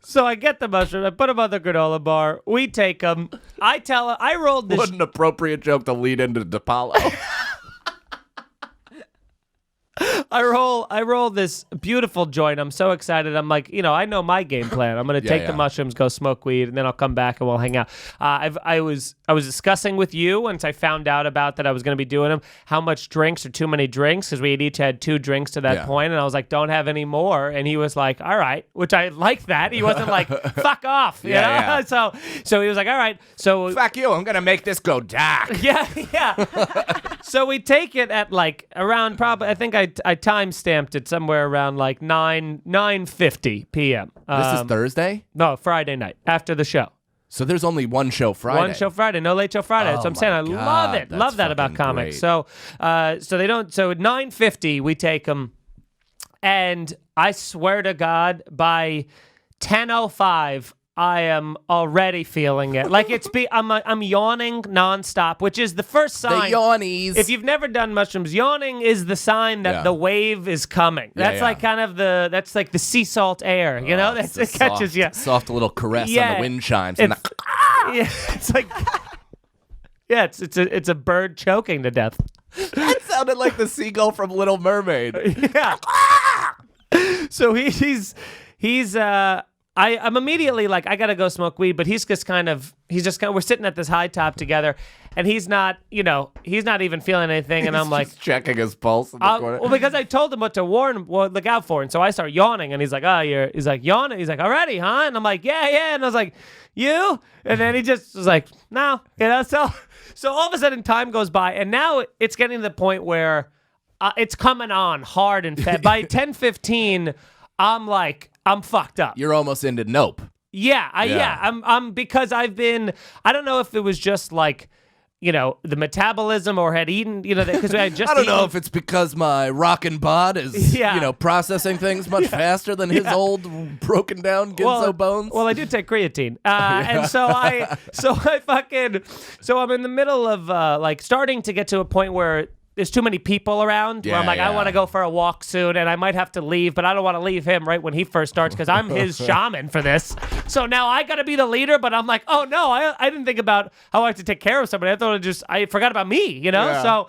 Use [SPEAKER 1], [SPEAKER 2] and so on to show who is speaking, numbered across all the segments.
[SPEAKER 1] So I get the mushrooms. I put them on the granola bar. We take them. I rolled this.
[SPEAKER 2] What an appropriate joke to lead into Di Paolo.
[SPEAKER 1] I roll this beautiful joint. I'm so excited. I'm like, I know my game plan. I'm gonna take the mushrooms, go smoke weed, and then I'll come back and we'll hang out. I was discussing with you once I found out about that I was gonna be doing them, how much drinks or too many drinks, because we had each had 2 drinks to that point, and I was like, don't have any more. And he was like, all right, which I like that. He wasn't like, fuck off, you know? Yeah. So he was like, all right, so
[SPEAKER 2] fuck you. I'm gonna make this go dark.
[SPEAKER 1] Yeah. So we take it at like around probably, I think I time stamped it somewhere around like 9:50 p.m.
[SPEAKER 2] This is Thursday?
[SPEAKER 1] No, Friday night after the show.
[SPEAKER 2] So there's only one show Friday.
[SPEAKER 1] One show Friday, no late show Friday. That's what I'm saying. I love it. Love that about comics.
[SPEAKER 2] Great.
[SPEAKER 1] So they don't. So at 9:50 we take them, and I swear to God, by 10:05. I am already feeling it. Like I'm yawning nonstop, which is the first sign.
[SPEAKER 2] The yawnies.
[SPEAKER 1] If you've never done mushrooms, yawning is the sign that the wave is coming. That's like kind of that's like the sea salt air, you know? It catches you.
[SPEAKER 2] Soft little caress on the wind chimes.
[SPEAKER 1] It's like it's a bird choking to death.
[SPEAKER 2] That sounded like the seagull from Little Mermaid.
[SPEAKER 1] Yeah. So I'm immediately like, I gotta go smoke weed, but he's just kind of, we're sitting at this high top together, and he's not even feeling anything, and I'm like,
[SPEAKER 2] just checking his pulse in the corner.
[SPEAKER 1] Well, because I told him what to look out for, and so I start yawning, and he's like, he's like, yawning, he's like, already, huh? And I'm like, yeah, and I was like, you? And then he just was like, no, so all of a sudden time goes by, and now it's getting to the point where it's coming on hard and fast. By 10:15, I'm fucked up.
[SPEAKER 2] You're almost into nope.
[SPEAKER 1] I'm because I don't know if it was just like, the metabolism or had eaten, because I just
[SPEAKER 2] I don't know if it's because my rockin' bod is, processing things much faster than his old broken down Ginzo bones.
[SPEAKER 1] Well, I do take creatine. And so I'm in the middle of starting to get to a point where there's too many people around where I'm like, I want to go for a walk soon, and I might have to leave, but I don't want to leave him right when he first starts because I'm his shaman for this. So now I got to be the leader, but I'm like, oh no, I didn't think about how I have to take care of somebody. I forgot about me, Yeah.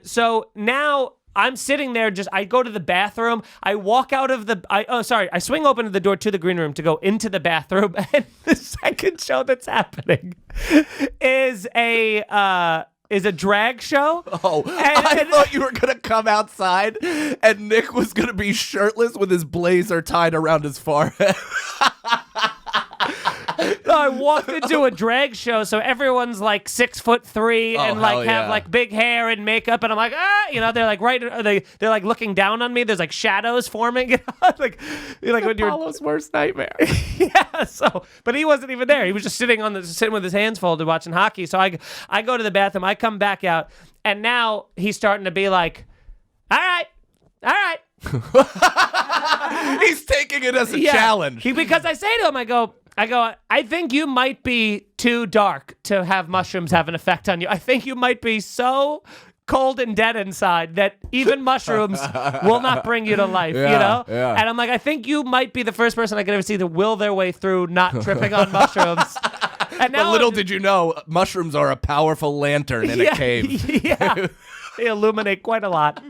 [SPEAKER 1] So now I'm sitting there, I go to the bathroom. I walk out of I swing open the door to the green room to go into the bathroom, and the second show that's happening is a drag show.
[SPEAKER 2] Oh, I thought you were going to come outside and Nick was going to be shirtless with his blazer tied around his forehead.
[SPEAKER 1] I walked into a drag show, so everyone's like 6'3" and have like big hair and makeup, and I'm like, they're like they're like looking down on me. There's like shadows forming, like when you're
[SPEAKER 2] Apollo's worst nightmare.
[SPEAKER 1] Yeah. So, but he wasn't even there. He was just sitting with his hands folded watching hockey. So I go to the bathroom. I come back out, and now he's starting to be like, all right.
[SPEAKER 2] He's taking it as a challenge.
[SPEAKER 1] Because I say to him, I go, I think you might be too dark to have mushrooms have an effect on you. I think you might be so cold and dead inside that even mushrooms will not bring you to life,
[SPEAKER 2] Yeah.
[SPEAKER 1] And I'm like, I think you might be the first person I could ever see to will their way through not tripping on mushrooms. And now
[SPEAKER 2] but little did you know, mushrooms are a powerful lantern in a cave.
[SPEAKER 1] Yeah. They illuminate quite a lot.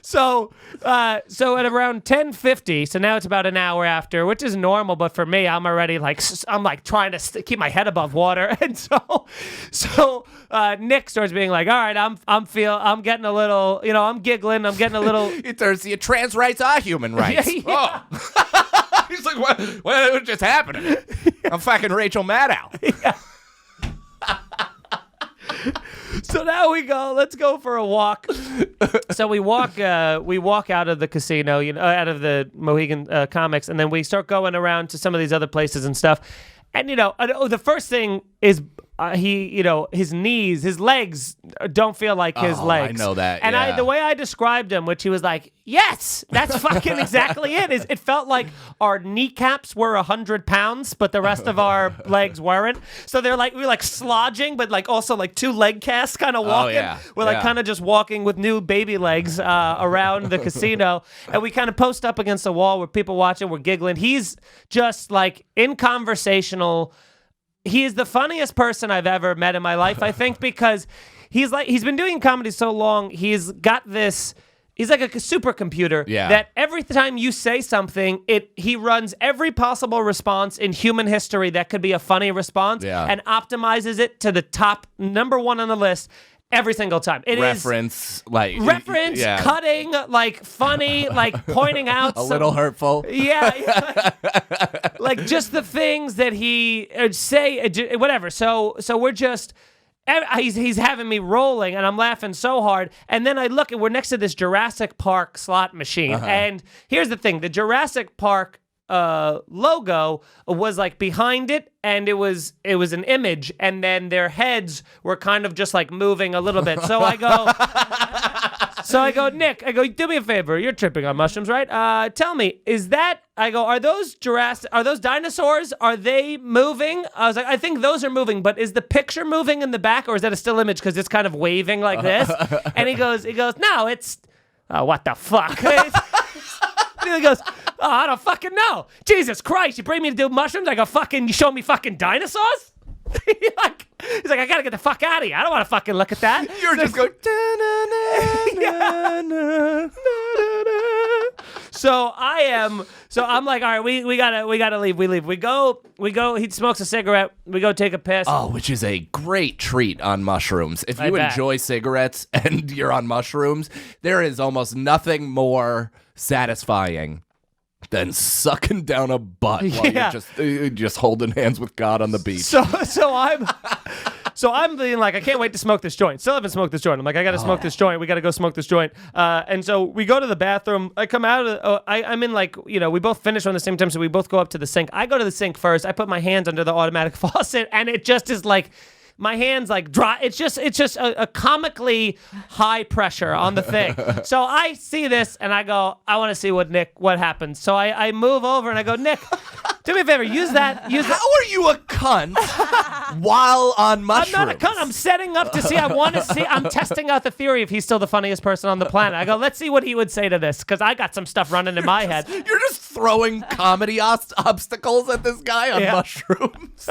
[SPEAKER 1] So at around 10:50, so now it's about an hour after, which is normal, but for me, I'm already I'm trying to keep my head above water, and so Nick starts being like, all right, I'm getting a little, I'm giggling, I'm getting a little.
[SPEAKER 2] It turns to trans rights are human rights.
[SPEAKER 1] Yeah.
[SPEAKER 2] Oh. He's like, what just happened? I'm fucking Rachel Maddow.
[SPEAKER 1] Yeah. So now let's go for a walk. So we walk out of the casino, out of the Mohegan Comics, and then we start going around to some of these other places and stuff. And the first thing is his knees, his legs don't feel like his legs.
[SPEAKER 2] I know that.
[SPEAKER 1] And the way I described him, which he was like, yes, that's fucking exactly it. It felt like our kneecaps were 100 pounds, but the rest of our legs weren't. So we were like slodging, but like also like 2 leg casts kind of walking. We're like kind of just walking with new baby legs around the casino. And we kind of post up against the wall with people watching. We're giggling. He's just like in conversational. He is the funniest person I've ever met in my life, I think, because he's been doing comedy so long. He's got this. He's like a supercomputer that every time you say something, he runs every possible response in human history that could be a funny response and optimizes it to the top number 1 on the list. Every single time. Reference, cutting, like funny, like pointing out.
[SPEAKER 2] Little hurtful.
[SPEAKER 1] Like just the things that he say, whatever. So we're just, he's having me rolling and I'm laughing so hard. And then I look and we're next to this Jurassic Park slot machine. And here's the thing, the Jurassic Park logo was like behind it, and it was an image, and then their heads were kind of just like moving a little bit. So I go, Nick, do me a favor, you're tripping on mushrooms, right? Tell me, are those dinosaurs? Are they moving? I was like, I think those are moving, but is the picture moving in the back, or is that a still image because it's kind of waving like this? And he goes, no, it's what the fuck? He goes, I don't fucking know. Jesus Christ, you bring me to do mushrooms? I go, you show me fucking dinosaurs? He's like, I gotta get the fuck out of here. I don't want to fucking look at that.
[SPEAKER 2] You're just going,
[SPEAKER 1] So I'm like, all right, we gotta leave. We leave. We go, he smokes a cigarette, we go take a piss.
[SPEAKER 2] Oh, which is a great treat on mushrooms. If you enjoy cigarettes and you're on mushrooms, there is almost nothing more satisfying than sucking down a butt while you're just holding hands with God on the beach.
[SPEAKER 1] So I'm being like, I can't wait to smoke this joint. Still haven't smoked this joint. I'm like, I got to smoke this joint. We got to go smoke this joint. And so we go to the bathroom. I come out. I'm in like, we both finish on the same time, so we both go up to the sink. I go to the sink first. I put my hands under the automatic faucet, and it just is like, my hands like dry. It's just a comically high pressure on the thing. So I see this and I go, I want to see what happens. So I move over and I go, Nick, do me a favor, use that.
[SPEAKER 2] How are you a cunt while on mushrooms?
[SPEAKER 1] I'm not a cunt. I'm setting up to see. I'm testing out the theory if he's still the funniest person on the planet. I go, let's see what he would say to this, because I got some stuff running in my head.
[SPEAKER 2] You're just throwing comedy obstacles at this guy on mushrooms.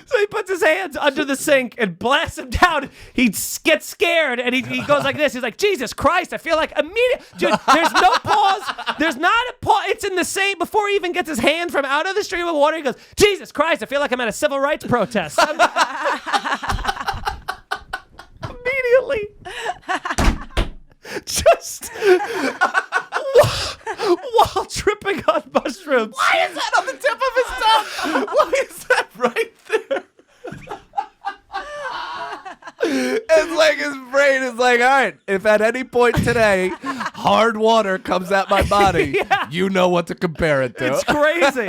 [SPEAKER 1] So he puts his hands under the sink and blasts him down. He gets scared and he goes like this. He's like, Jesus Christ, I feel like immediate. Dude, there's no pause. There's not a pause. It's in the same, before he even gets his hand from out of the stream of water, he goes, Jesus Christ, I feel like I'm at a civil rights protest. Immediately. Just while tripping on mushrooms.
[SPEAKER 2] Why is that on the tip of his tongue? Why is that right there? It's like his brain is like, all right, if at any point today hard water comes at my body, you know what to compare it to.
[SPEAKER 1] It's crazy.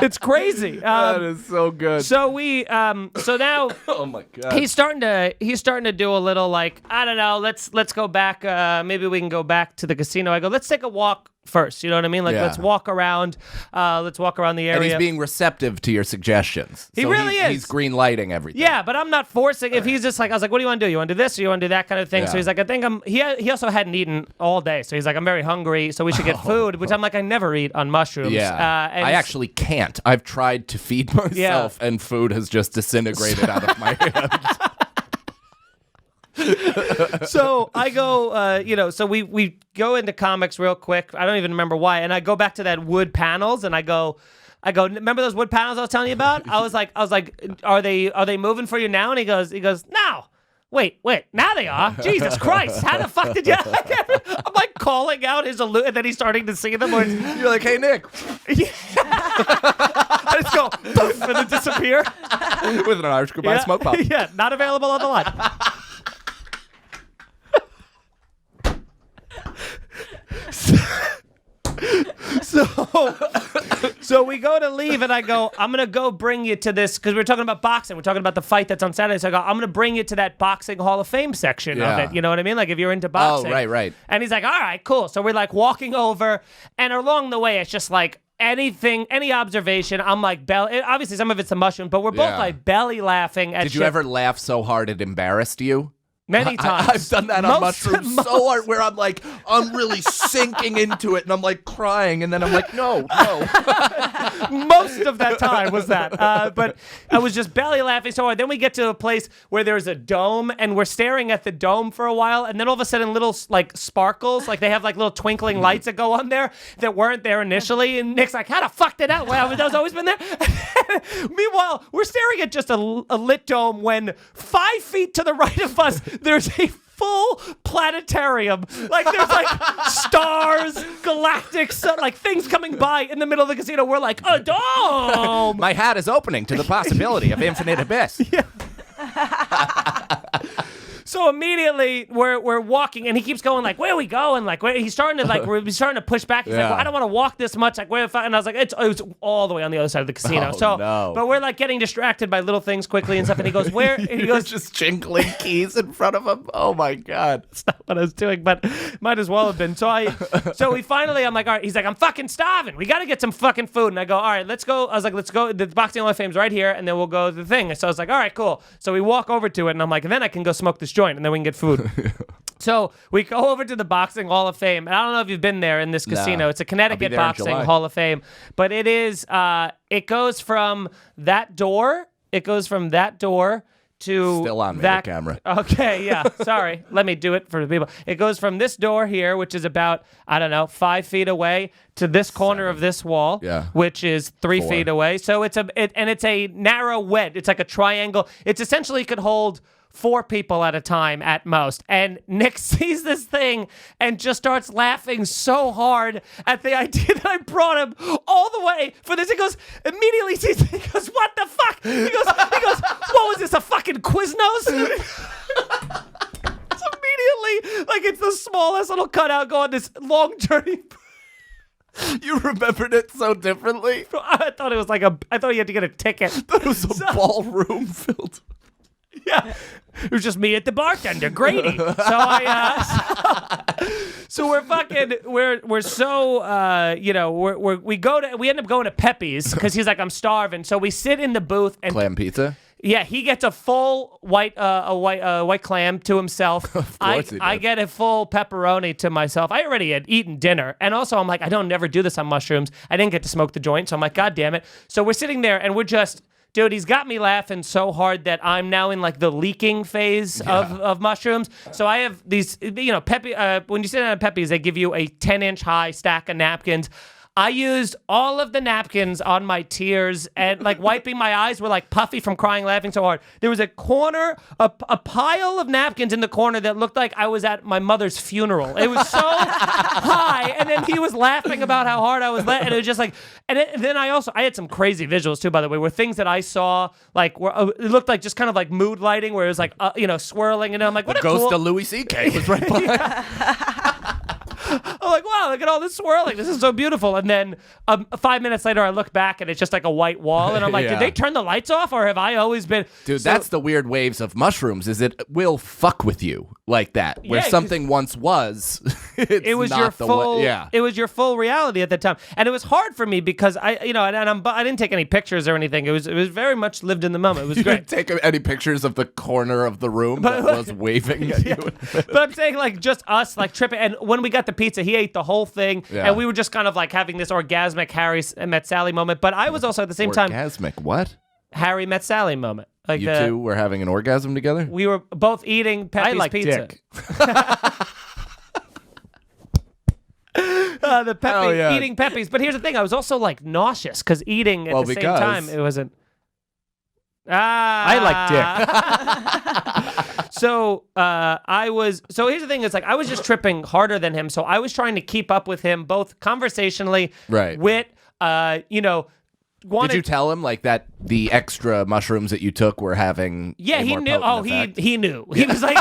[SPEAKER 1] It's crazy.
[SPEAKER 2] That is so good.
[SPEAKER 1] So we, so now,
[SPEAKER 2] oh my God,
[SPEAKER 1] he's starting to do a little like, I don't know, let's go back. Maybe we can go back to the casino. I go, let's take a walk first. You know what I mean? Like, let's walk around. Let's walk around the area.
[SPEAKER 2] And he's being receptive to your suggestions.
[SPEAKER 1] He really is.
[SPEAKER 2] He's green lighting everything.
[SPEAKER 1] Yeah, but I'm not forcing. If he's just like, I was like, what do you want to do? You want to do this or you want to do that kind of thing? Yeah. So he's like, I think he also hadn't eaten all day. So he's like, I'm very hungry, so we should get food, which I'm like, I never eat on mushrooms.
[SPEAKER 2] Yeah. And I actually can't. I've tried to feed myself and food has just disintegrated out of my hands.
[SPEAKER 1] So I go, so we go into comics real quick. I don't even remember why. And I go back to that wood panels and I go, remember those wood panels I was telling you about? I was like, are they moving for you now? And he goes, no. Wait, now they are. Jesus Christ, how the fuck did you? I'm like calling out his and then he's starting to see them.
[SPEAKER 2] You're like, hey, Nick.
[SPEAKER 1] I just go, poof, and then disappear.
[SPEAKER 2] With an Irish goodbye smoke pop.
[SPEAKER 1] Yeah, not available on the line. So we go to leave, and I go, I'm going to go bring you to this, because we're talking about boxing. We're talking about the fight that's on Saturday. So I go, I'm going to bring you to that Boxing Hall of Fame section of it. You know what I mean? Like, if you're into boxing.
[SPEAKER 2] Oh, right.
[SPEAKER 1] And he's like, all right, cool. So we're, like, walking over, and along the way, it's just, like, any observation, I'm, like, obviously, some of it's the mushroom, but we're both, like, belly laughing at
[SPEAKER 2] Did you ever laugh so hard it embarrassed you?
[SPEAKER 1] Many times.
[SPEAKER 2] I've done that on mushrooms so hard where I'm like, I'm really sinking into it and I'm like crying and then I'm like, no.
[SPEAKER 1] Most of that time was that. But I was just belly laughing so hard. Then we get to a place where there's a dome and we're staring at the dome for a while. And then all of a sudden little like sparkles, like they have like little twinkling lights that go on there that weren't there initially. And Nick's like, how the fuck did that? Well, those always been there. Meanwhile, we're staring at just a lit dome when 5 feet to the right of us, there's a full planetarium. Like, there's, like, stars, galactic, like, things coming by in the middle of the casino. We're like, a dome!
[SPEAKER 2] My hat is opening to the possibility of infinite abyss.
[SPEAKER 1] Yeah. So immediately we're walking, and he keeps going like, "Where are we going?" Like, he's starting to push back. He's like, well, "I don't want to walk this much." Like, where? And I was like, "It's all the way on the other side of the casino." But we're like getting distracted by little things quickly and stuff. And he goes, "Where?" And he goes,
[SPEAKER 2] just jingling keys in front of him. Oh my god,
[SPEAKER 1] that's not what I was doing, but might as well have been. So we finally, I'm like, all right. He's like, "I'm fucking starving. We got to get some fucking food." And I go, "All right, let's go." I was like, "Let's go. The Boxing Hall of Fame's right here, and then we'll go to the thing." So I was like, "All right, cool." So we walk over to it, and I'm like, "Then I can go smoke this joint, and then we can get food." So we go over to the Boxing Hall of Fame. And I don't know if you've been there in this casino. It's a Connecticut Boxing Hall of Fame. But it is, it goes from that door. It goes from that door to
[SPEAKER 2] still on
[SPEAKER 1] that
[SPEAKER 2] the camera.
[SPEAKER 1] Okay, yeah. Sorry. Let me do it for the people. It goes from this door here, which is about, 5 feet away, to this corner of this wall, which is 3 feet away. So it's a narrow wedge. It's like a triangle. It's essentially could hold 4 people at a time at most. And Nick sees this thing and just starts laughing so hard at the idea that I brought him all the way for this. He goes, immediately sees it. He goes, what the fuck? He goes, what was this, a fucking Quiznos? It's immediately like it's the smallest little cutout going this long journey.
[SPEAKER 2] You remembered it so differently?
[SPEAKER 1] I thought it was like I thought you had to get a ticket.
[SPEAKER 2] That was a ballroom filled.
[SPEAKER 1] Yeah, it was just me at the bartender, Grady. So so we're fucking, we're so, we end up going to Pepe's because he's like, I'm starving. So we sit in the booth and
[SPEAKER 2] clam pizza.
[SPEAKER 1] Yeah, he gets a full white clam to himself.
[SPEAKER 2] Of course he did.
[SPEAKER 1] I get a full pepperoni to myself. I already had eaten dinner, and also I'm like, I don't never do this on mushrooms. I didn't get to smoke the joint, so I'm like, God damn it. So we're sitting there, and we're just. Dude, he's got me laughing so hard that I'm now in like the leaking phase of mushrooms. So I have these, Pepe. When you sit down at Pepe's, they give you a 10-inch high stack of napkins. I used all of the napkins on my tears and like wiping my eyes were like puffy from crying, laughing so hard. There was a pile of napkins in the corner that looked like I was at my mother's funeral. It was so high. And then he was laughing about how hard I was laughing. And it was just like, then I had some crazy visuals too, by the way, where things that I saw, like, it looked like just kind of like mood lighting where it was like, swirling. And I'm like, what
[SPEAKER 2] the ghost of Louis C.K. was right behind.
[SPEAKER 1] I'm like, wow, look at all this swirling. This is so beautiful. And then 5 minutes later, I look back and it's just like a white wall. And I'm like, did they turn the lights off or have I always been?
[SPEAKER 2] Dude, that's the weird waves of mushrooms is it will fuck with you like that. Where something once was, it was your full, it was your full reality at the time. And it was hard for me because I didn't take any pictures or anything. It was very much lived in the moment. It was great. You didn't take any pictures of the corner of the room that was waving at you.
[SPEAKER 1] But I'm saying like just us like tripping. And when we got the pizza, he ate the whole thing. Yeah. And we were just kind of like having this orgasmic Harry met Sally moment. But I was also at the same time.
[SPEAKER 2] Orgasmic what?
[SPEAKER 1] Harry met Sally moment. Like,
[SPEAKER 2] you two were having an orgasm together?
[SPEAKER 1] We were both eating Pepe's pizza.
[SPEAKER 3] Dick.
[SPEAKER 1] Eating Pepe's. But here's the thing. I was also like nauseous because eating at the same time, it wasn't.
[SPEAKER 3] I like dick.
[SPEAKER 1] So here's the thing. It's like I was just tripping harder than him. So I was trying to keep up with him both conversationally, wit, Did
[SPEAKER 2] you tell him like that the extra mushrooms that you took were having?
[SPEAKER 1] Yeah, he knew. Oh, he knew. He was like,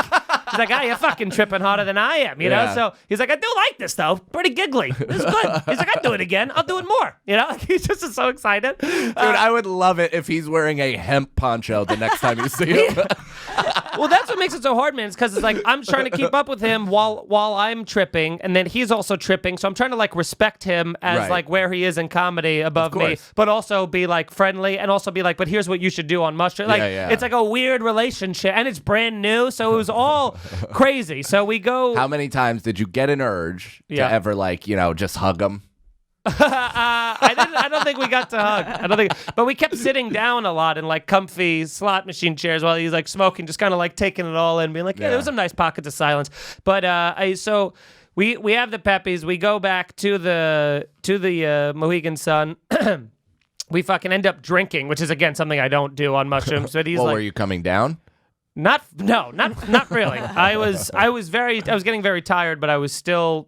[SPEAKER 1] He's like, you're fucking tripping harder than I am, you know? So he's like, I do like this, though. Pretty giggly. This is good. He's like, I'd do it again. I'll do it more, you know? He's just so excited.
[SPEAKER 2] Dude, I would love it if he's wearing a hemp poncho the next time you see him.
[SPEAKER 1] Well, that's what makes it so hard, man. It's because it's like I'm trying to keep up with him while I'm tripping, and then he's also tripping. So I'm trying to like respect him as like where he is in comedy above me, but also be like friendly and also be like, but here's what you should do on Mushroom. Like it's like a weird relationship, and it's brand new, so it was all crazy. So we go.
[SPEAKER 2] How many times did you get an urge to ever like just hug him?
[SPEAKER 1] I don't think we got to hug. But we kept sitting down a lot in like comfy slot machine chairs while he's like smoking, just kind of like taking it all in, being like, there was some nice pockets of silence. But so we have the peppies. We go back to the Mohegan Sun. We fucking end up drinking, which is again something I don't do on mushrooms. But he's
[SPEAKER 2] were you coming down?
[SPEAKER 1] Not really. I was getting very tired, but I was still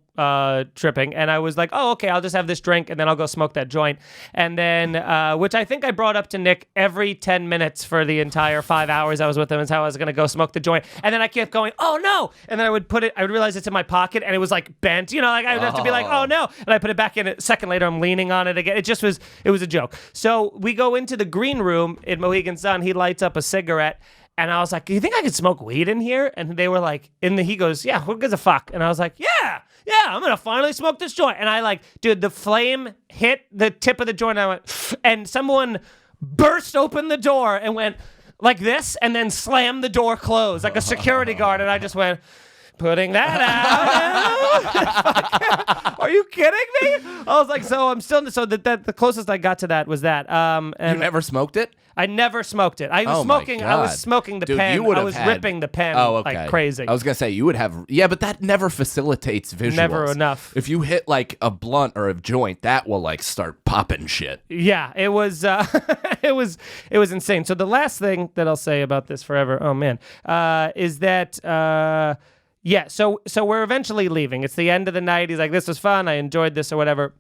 [SPEAKER 1] tripping, and I was like, oh, okay, I'll just have this drink, and then I'll go smoke that joint, and then which I think I brought up to Nick every 10 minutes for the entire 5 hours I was with him, is how I was gonna go smoke the joint, and then I kept going, oh no, and then I would realize it's in my pocket, and it was like bent, like I would have to be like, oh no, and I put it back in. A second later, I'm leaning on it again. It was a joke. So we go into the green room in Mohegan Sun. He lights up a cigarette. And I was like, do you think I could smoke weed in here? And they were like, he goes, yeah, who gives a fuck? And I was like, yeah, I'm going to finally smoke this joint. And I like, dude, the flame hit the tip of the joint. And I went, and someone burst open the door and went like this and then slammed the door closed like a security guard. And I just went, putting that out. Are you kidding me? I was like, the closest I got to that was that. And
[SPEAKER 2] you never smoked it?
[SPEAKER 1] I never smoked it. I was smoking the pen. I was ripping the pen like crazy.
[SPEAKER 2] I was going to say you would have, but that never facilitates visuals.
[SPEAKER 1] Never enough.
[SPEAKER 2] If you hit like a blunt or a joint, that will like start popping shit.
[SPEAKER 1] Yeah, it was it was insane. So the last thing that I'll say about this forever, is that so we're eventually leaving. It's the end of the night. He's like, this was fun. I enjoyed this or whatever.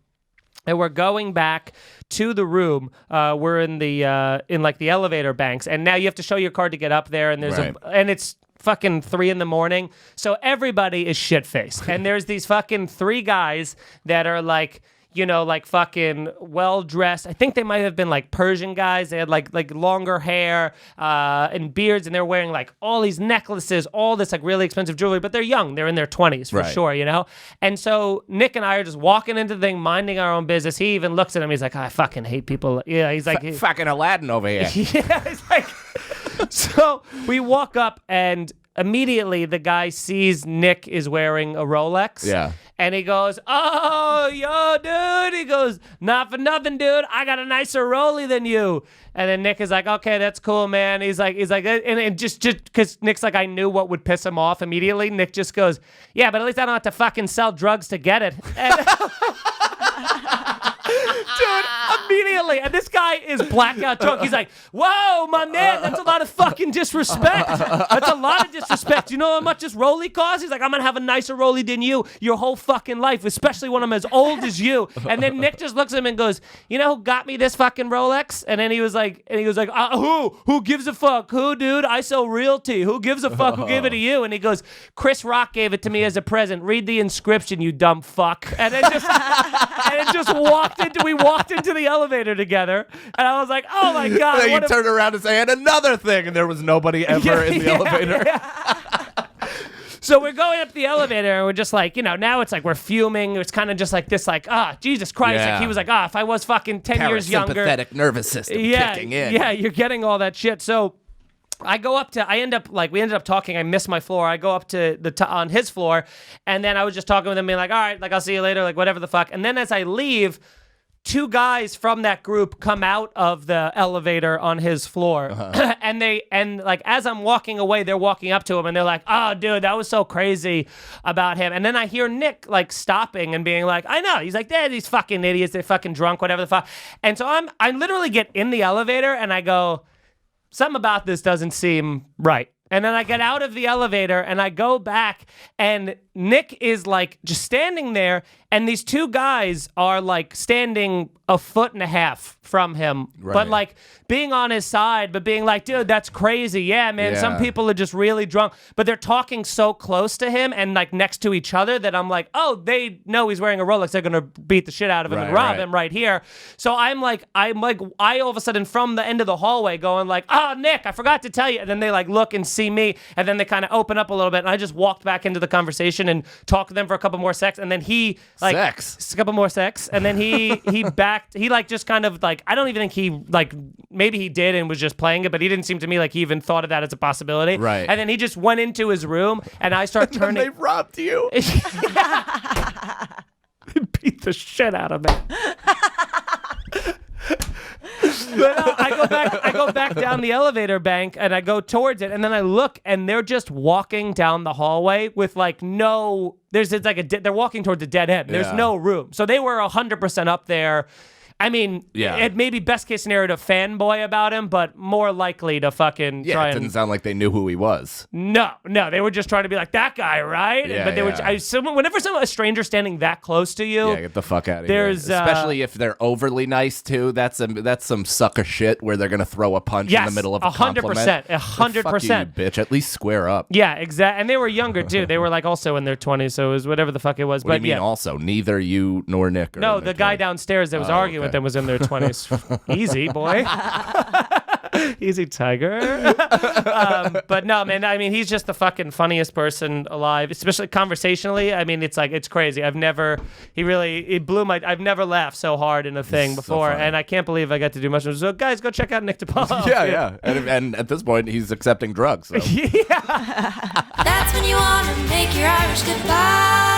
[SPEAKER 1] And we're going back to the room. We're in the elevator banks, and now you have to show your card to get up there. And and it's fucking 3 a.m. So everybody is shit faced, and there's these fucking 3 guys that are like, like fucking well-dressed. I think they might have been like Persian guys. They had like longer hair and beards, and they're wearing like all these necklaces, all this like really expensive jewelry, but they're young. They're in their 20s for sure, And so Nick and I are just walking into the thing, minding our own business. He even looks at him. He's like, I fucking hate people. Yeah, he's like...
[SPEAKER 2] fucking Aladdin over here.
[SPEAKER 1] Yeah, he's like... So we walk up, and immediately the guy sees Nick is wearing a Rolex.
[SPEAKER 2] Yeah.
[SPEAKER 1] And he goes, oh, yo, dude. He goes, not for nothing, dude. I got a nicer Rollie than you. And then Nick is like, okay, that's cool, man. He's like, and just because Nick's like, I knew what would piss him off immediately. Nick just goes, yeah, but at least I don't have to fucking sell drugs to get it. And dude, immediately. And this guy is blackout drunk. He's like, whoa, my man, that's a lot of fucking disrespect. That's a lot of disrespect. You know how much this Rollie costs? He's like, I'm going to have a nicer Rollie than you your whole fucking life, especially when I'm as old as you. And then Nick just looks at him and goes, you know who got me this fucking Rolex? And then he was like, who? Who gives a fuck? Who, dude? I sell realty. Who gives a fuck? Who gave it to you? And he goes, Chris Rock gave it to me as a present. Read the inscription, you dumb fuck. And then we walked into the elevator together, and I was like, oh my God.
[SPEAKER 2] And then you turned around and say, and another thing, and there was nobody ever in the elevator.
[SPEAKER 1] Yeah. So we're going up the elevator, and we're just like, now it's like we're fuming. It's kind of just like this, like, Jesus Christ.
[SPEAKER 2] Yeah.
[SPEAKER 1] Like he was like, if I was fucking 10 years younger.
[SPEAKER 2] Parasympathetic nervous system kicking in.
[SPEAKER 1] Yeah, you're getting all that shit. So we ended up talking. I missed my floor. I go up to on his floor, and then I was just talking with him, being like, all right, like, I'll see you later, like, whatever the fuck. And then as I leave, 2 guys from that group come out of the elevator on his floor. And like, as I'm walking away, they're walking up to him, and they're like, oh, dude, that was so crazy about him. And then I hear Nick like stopping and being like, I know. He's like, these fucking idiots. They're fucking drunk, whatever the fuck. And so I literally get in the elevator, and I go, something about this doesn't seem right. And then I get out of the elevator, and I go back, and Nick is like just standing there, and these two guys are like standing a foot and a half from him, but like being on his side, but being like, dude, that's crazy. Yeah, man, some people are just really drunk, but they're talking so close to him and like next to each other that I'm like, oh, they know he's wearing a Rolex. They're going to beat the shit out of him and rob him right here. So I all of a sudden from the end of the hallway going like, oh, Nick, I forgot to tell you. And then they like look and see me, and then they kind of open up a little bit, and I just walked back into the conversation and talked to them for a couple more secs, and then he like a couple more secs, and then he backed. He like just kind of like, I don't even think he like, maybe he did and was just playing it, but he didn't seem to me like he even thought of that as a possibility.
[SPEAKER 2] Right.
[SPEAKER 1] And then he just went into his room, and I start turning.
[SPEAKER 2] They robbed you.
[SPEAKER 1] Beat the shit out of me. But I go back down the elevator bank, and I go towards it, and then I look, and they're just walking down the hallway with like no. They're walking towards a dead end. There's no room, so they were 100% up there. I mean, it may be best case scenario to fanboy about him, but more likely to fucking try
[SPEAKER 2] it didn't sound like they knew who he was.
[SPEAKER 1] No, they were just trying to be like, that guy, right?
[SPEAKER 2] Yeah,
[SPEAKER 1] but they were. Whenever a stranger standing that close to you,
[SPEAKER 2] get the fuck out of here. Especially if they're overly nice too. That's some sucker shit where they're gonna throw a punch in the middle of a compliment.
[SPEAKER 1] 100%,
[SPEAKER 2] Fuck you, bitch. At least square up.
[SPEAKER 1] Yeah, exactly. And they were younger too. They were like also in their 20s, so it was whatever the fuck it was.
[SPEAKER 2] What do you mean also? Neither you nor Nick.
[SPEAKER 1] No, the guy downstairs that was arguing with them was in their 20s. Easy, boy. Easy, tiger. But no, man, I mean, he's just the fucking funniest person alive, especially conversationally. I mean, it's crazy. I've never laughed so hard in a thing before, and I can't believe I got to do mushrooms. So guys, go check out Nick Di Paolo.
[SPEAKER 2] Yeah. And at this point, he's accepting drugs. So.
[SPEAKER 1] Yeah.
[SPEAKER 4] That's when you want to make your Irish goodbye.